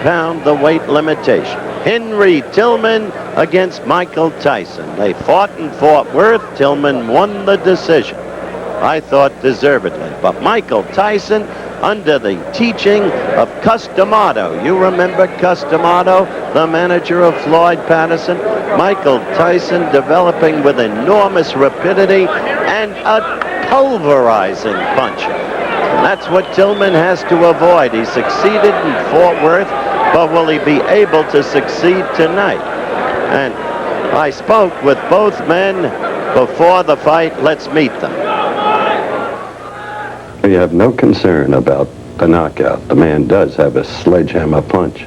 pound the weight limitation. Henry Tillman against Michael Tyson. They fought in Fort Worth. Tillman won the decision. I thought deservedly. But Michael Tyson, under the teaching of Customato. You remember Customato, the manager of Floyd Patterson? Michael Tyson developing with enormous rapidity and a pulverizing puncher. And that's what Tillman has to avoid. He succeeded in Fort Worth, but will he be able to succeed tonight? And I spoke with both men before the fight. Let's meet them. You have no concern about the knockout. The man does have a sledgehammer punch.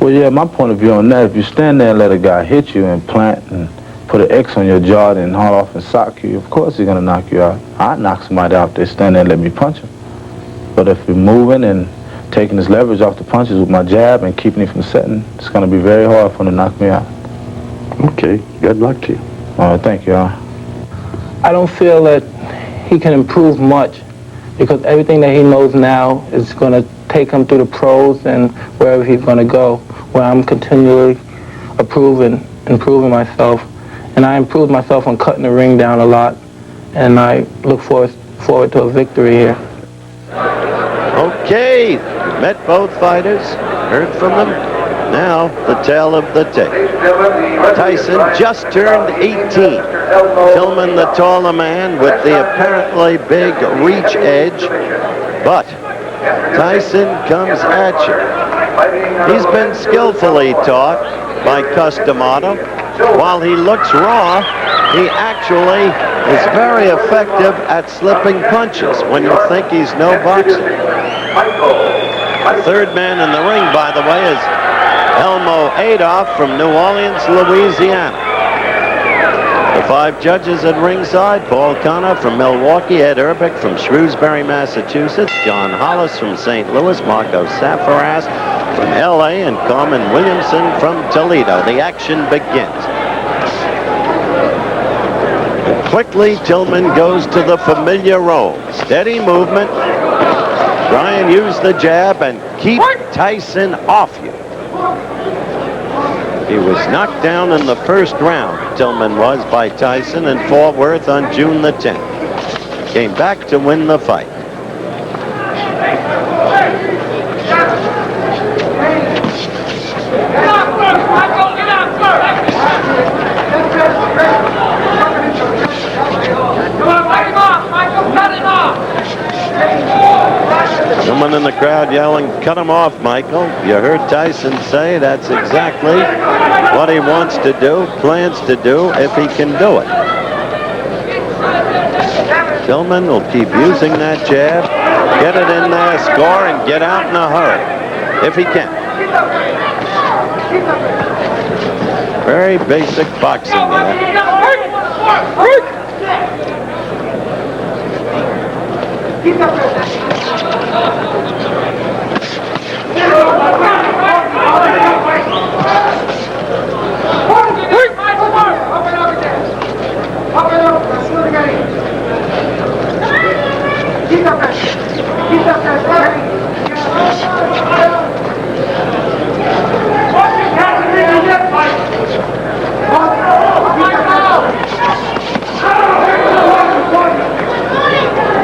Well, yeah, my point of view on that, if you stand there and let a guy hit you and plant and put an X on your jaw and haul off and sock you, of course he's going to knock you out. I'd knock somebody out there, stand there and let me punch him. But if you're moving and taking his leverage off the punches with my jab and keeping him from setting, it's going to be very hard for him to knock me out. Okay, good luck to you. All right, thank you. I don't feel that he can improve much because everything that he knows now is going to take him through the pros and wherever he's going to go, where I'm continually improving myself. And I improved myself on cutting the ring down a lot, and I look forward to a victory here. Okay, met both fighters, heard from them. Now, the tale of the tape. Tyson just turned 18. Tillman, the taller man, with the apparently big reach edge. But Tyson comes at you. He's been skillfully taught by Customato. While he looks raw, he actually is very effective at slipping punches when you think he's no boxer. The third man in the ring, by the way, is Elmo Adolph from New Orleans, Louisiana. The five judges at ringside: Paul Connor from Milwaukee, Ed Urbick from Shrewsbury, Massachusetts, John Hollis from St. Louis, Marco Safaras from L.A., and Carmen Williamson from Toledo. The action begins. And quickly, Tillman goes to the familiar role. Steady movement. Try and use the jab and keep Tyson off you. He was knocked down in the first round, Tillman was, by Tyson in Fort Worth on June the 10th. Came back to win the fight. Someone in the crowd yelling, "Cut him off, Michael." You heard Tyson say that's exactly what he wants to do, plans to do, if he can do it. Tillman will keep using that jab, get it in there, score, and get out in a hurry, if he can. Very basic boxing there.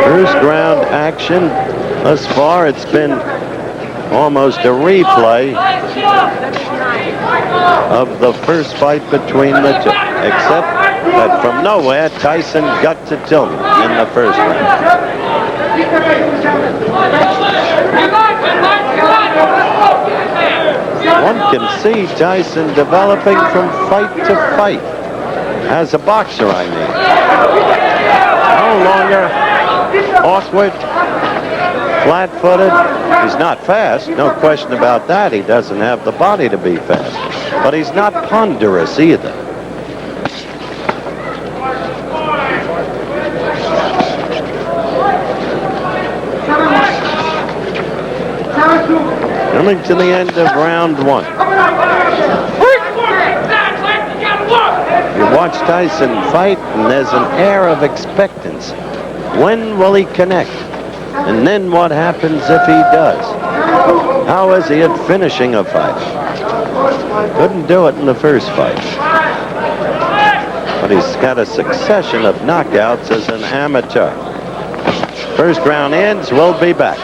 First round action. Thus far, it's been almost a replay of the first fight between the two, except that from nowhere, Tyson got to Tillman in the first round. One can see Tyson developing from fight to fight. As a boxer, I mean. No longer awkward, flat-footed. He's not fast, no question about that. He doesn't have the body to be fast. But he's not ponderous either. Coming to the end of round one. You watch Tyson fight, and there's an air of expectancy. When will he connect? And then what happens if he does? How is he at finishing a fight? Couldn't do it in the first fight. But he's got a succession of knockouts as an amateur. First round ends. We'll be back.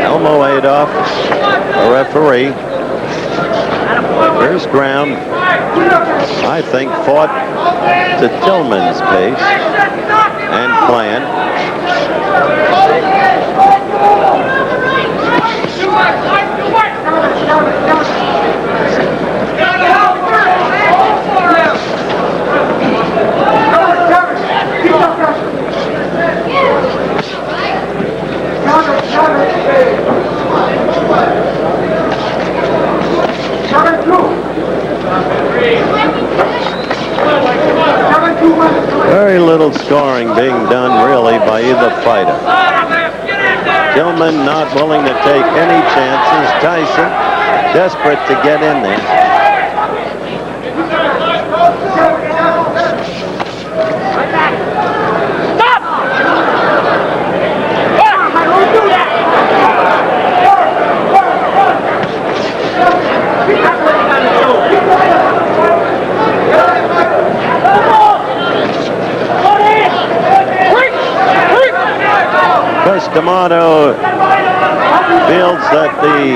Elmo Adolph, a referee. First round, I think, fought to Tillman's pace and plan. Very little scoring being done, really, by either fighter. Tillman not willing to take any chances. Tyson desperate to get in there. D'Amato feels that the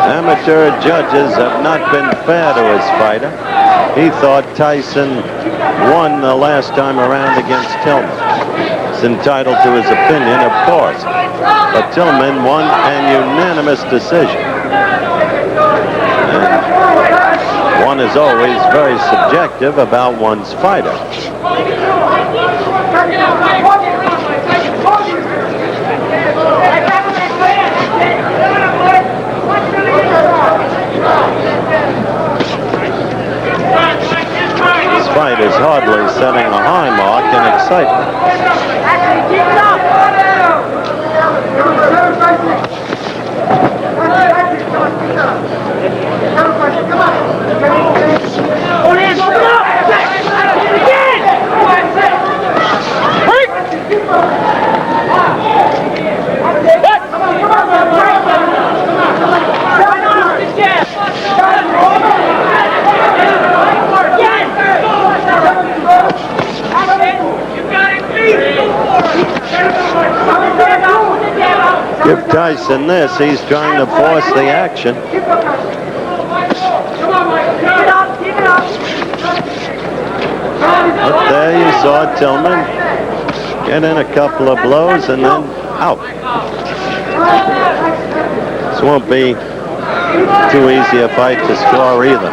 amateur judges have not been fair to his fighter. He thought Tyson won the last time around against Tillman. He's entitled to his opinion, of course. But Tillman won an unanimous decision. And one is always very subjective about one's fighter. This fight is hardly setting a high mark in excitement. Give Tyson this. He's trying to force the action. Up there you saw Tillman get in a couple of blows and then out. This won't be too easy a fight to score either,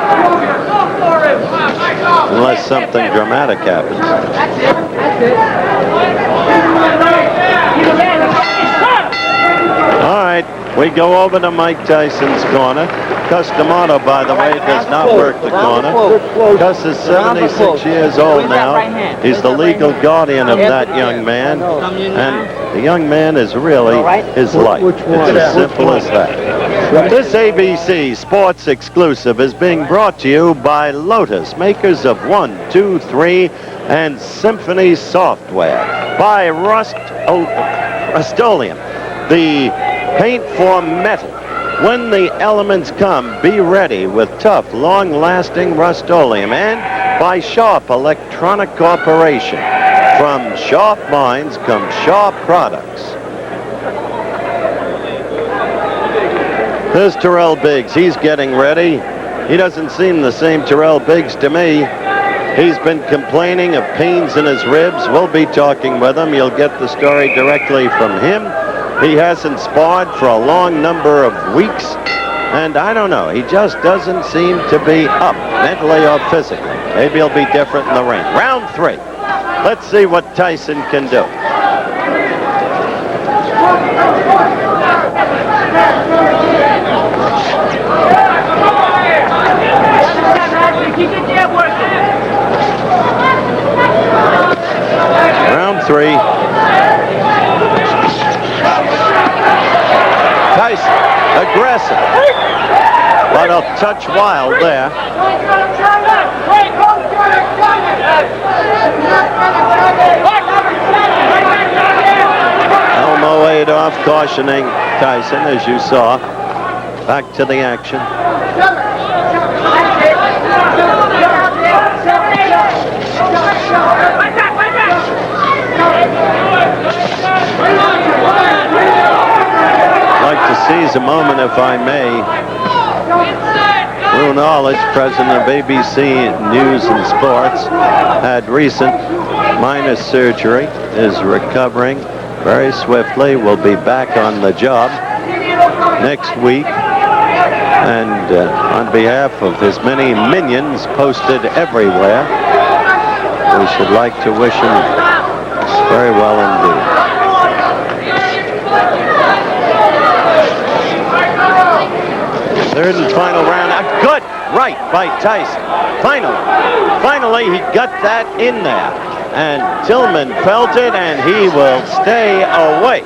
unless something dramatic happens. All right, we go over to Mike Tyson's corner. D'Amato, by the way, does not work the corner. Cus is 76 years old now. He's the legal guardian of that young man. And the young man is really his life. It's as simple as that. This ABC Sports Exclusive is being brought to you by Lotus, makers of 1, 2, 3, and Symphony Software. By Rust-Oleum, the paint for metal. When the elements come, be ready with tough, long-lasting Rust-Oleum. And by Sharp Electronic Corporation. From sharp minds come sharp products. There's Terrell Biggs. He's getting ready. He doesn't seem the same Terrell Biggs to me. He's been complaining of pains in his ribs. We'll be talking with him. You'll get the story directly from him. He hasn't sparred for a long number of weeks, and I don't know. He just doesn't seem to be up, mentally or physically. Maybe he'll be different in the ring. Round 3. Let's see what Tyson can do. Round 3. Tyson, aggressive, but a touch wild there. it off, cautioning Tyson, as you saw. Back to the action. I'd like to seize a moment, if I may. Lou Knowledge, president of ABC News and Sports, had recent minor surgery, is recovering very swiftly, will be back on the job next week. And on behalf of his many minions posted everywhere, we should like to wish him very well indeed. Third and final round. A good right by Tyson. Finally, he got that in there. And Tillman felt it, and he will stay away.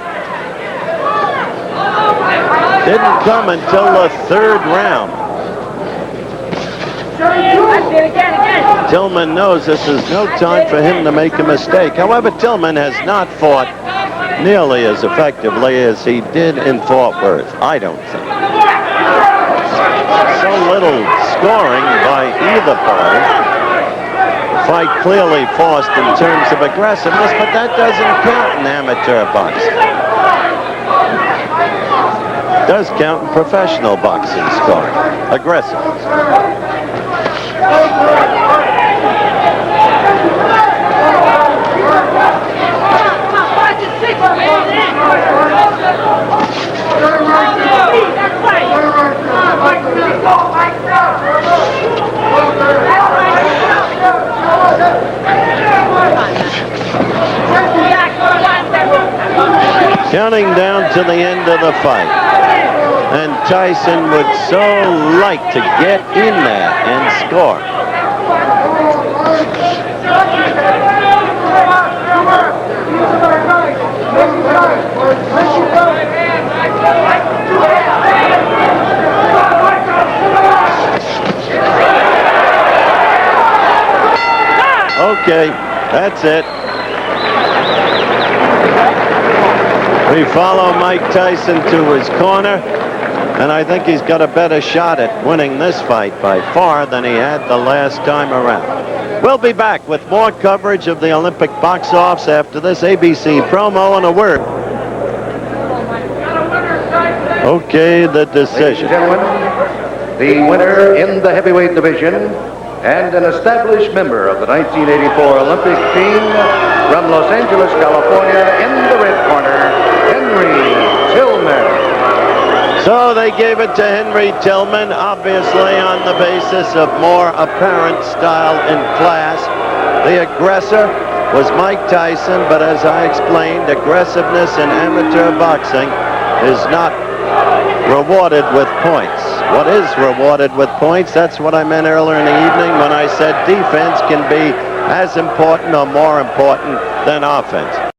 Didn't come until the third round. Tillman knows this is no time for him to make a mistake. However, Tillman has not fought nearly as effectively as he did in Fort Worth, I don't think. So little scoring by either party. Fight clearly forced in terms of aggressiveness, but that doesn't count in amateur boxing. It does count in professional boxing scoring. Aggressiveness. Counting down to the end of the fight. And Tyson would so like to get in there and score. Okay, that's it. We follow Mike Tyson to his corner, and I think he's got a better shot at winning this fight by far than he had the last time around. We'll be back with more coverage of the Olympic box-offs after this ABC promo and a word. Okay, the decision. Ladies and gentlemen, the winner in the heavyweight division and an established member of the 1984 Olympic team from Los Angeles, California, in the red corner, Tillman. So they gave it to Henry Tillman, obviously on the basis of more apparent style and class. The aggressor was Mike Tyson, but as I explained, aggressiveness in amateur boxing is not rewarded with points. What is rewarded with points? That's what I meant earlier in the evening when I said defense can be as important or more important than offense.